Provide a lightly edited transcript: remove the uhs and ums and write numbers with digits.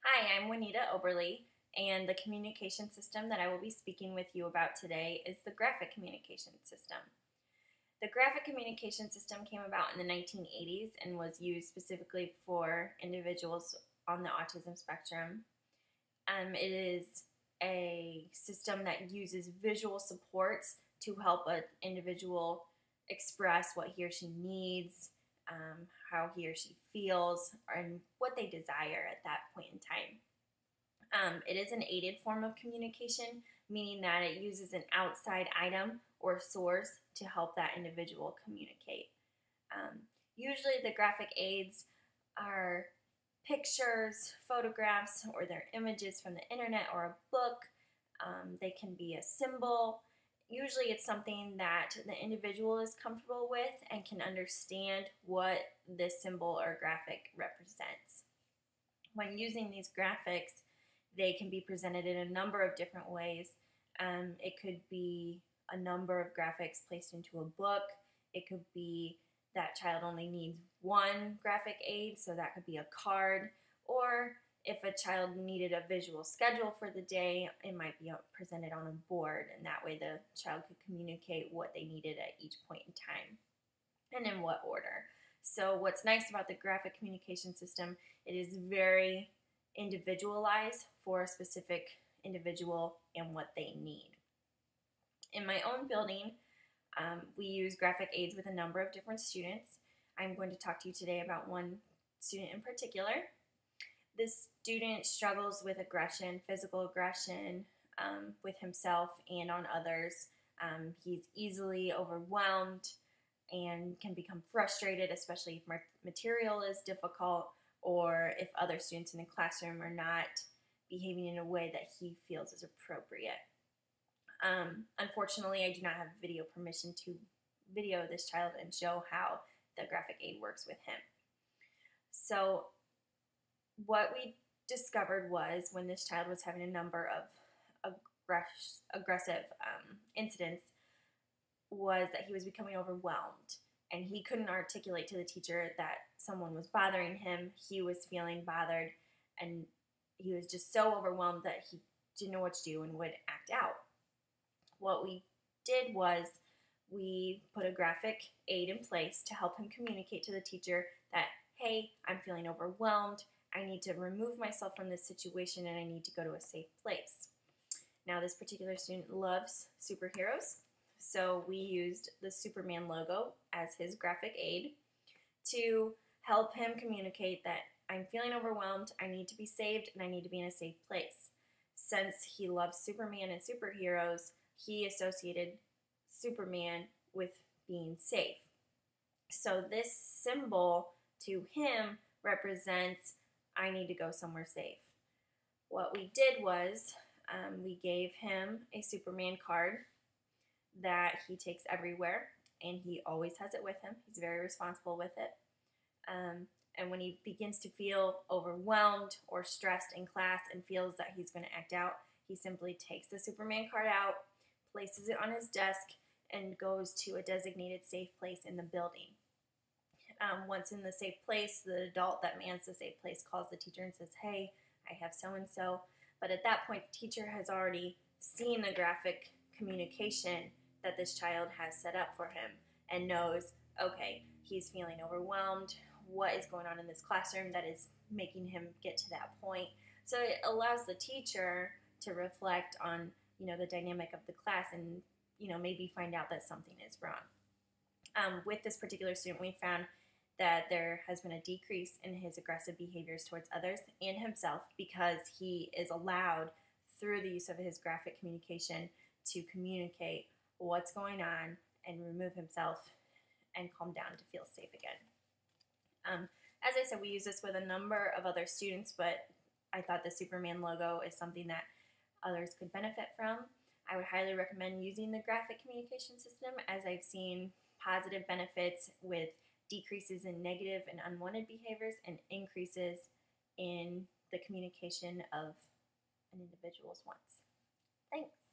Hi, I'm Juanita Oberly, and the communication system that I will be speaking with you about today is the graphic communication system. The graphic communication system came about in the 1980s and was used specifically for individuals on the autism spectrum. It is a system that uses visual supports to help an individual express what he or she needs, how he or she feels, and what they desire at that point in time. It is an aided form of communication, meaning that it uses an outside item or source to help that individual communicate. Um, Usually, the graphic aids are pictures, photographs, or they're images from the internet or a book. They can be a symbol. Usually, it's something that the individual is comfortable with and can understand what this symbol or graphic represents. When using these graphics, they can be presented in a number of different ways. It could be a number of graphics placed into a book. It could be that child only needs one graphic aid, so that could be a card. Or if a child needed a visual schedule for the day, it might be presented on a board, and that way the child could communicate what they needed at each point in time and in what order. So what's nice about the graphic communication system, it is very individualized for a specific individual and what they need. In my own building, we use graphic aids with a number of different students. I'm going to talk to you today about one student in particular. This student struggles with aggression, physical aggression, with himself and on others. He's easily overwhelmed and can become frustrated, especially if material is difficult or if other students in the classroom are not behaving in a way that he feels is appropriate. Unfortunately, I do not have video permission to video this child and show how the graphic aid works with him. So what we discovered was when this child was having a number of aggressive incidents was that he was becoming overwhelmed and he couldn't articulate to the teacher that someone was bothering him. He was feeling bothered and he was just so overwhelmed that he didn't know what to do and would act out. What we did was we put a graphic aid in place to help him communicate to the teacher that, hey, I'm feeling overwhelmed. I need to remove myself from this situation and I need to go to a safe place. Now, this particular student loves superheroes, so we used the Superman logo as his graphic aid to help him communicate that I'm feeling overwhelmed, I need to be saved, and I need to be in a safe place. Since he loves Superman and superheroes, he associated Superman with being safe. So this symbol to him represents I need to go somewhere safe. What we did was we gave him a Superman card that he takes everywhere, and he always has it with him. He's very responsible with it. And when he begins to feel overwhelmed or stressed in class and feels that he's going to act out, he simply takes the Superman card out, places it on his desk, and goes to a designated safe place in the building. Once in the safe place, the adult that mans the safe place calls the teacher and says, hey, I have so-and-so. But at that point, the teacher has already seen the graphic communication that this child has set up for him and knows, okay, he's feeling overwhelmed. What is going on in this classroom that is making him get to that point? So it allows the teacher to reflect on, the dynamic of the class and, maybe find out that something is wrong. With this particular student, we found that there has been a decrease in his aggressive behaviors towards others and himself because he is allowed, through the use of his graphic communication, to communicate what's going on and remove himself and calm down to feel safe again. As I said, we use this with a number of other students, but I thought the Superman logo is something that others could benefit from. I would highly recommend using the graphic communication system, as I've seen positive benefits with decreases in negative and unwanted behaviors and increases in the communication of an individual's wants. Thanks.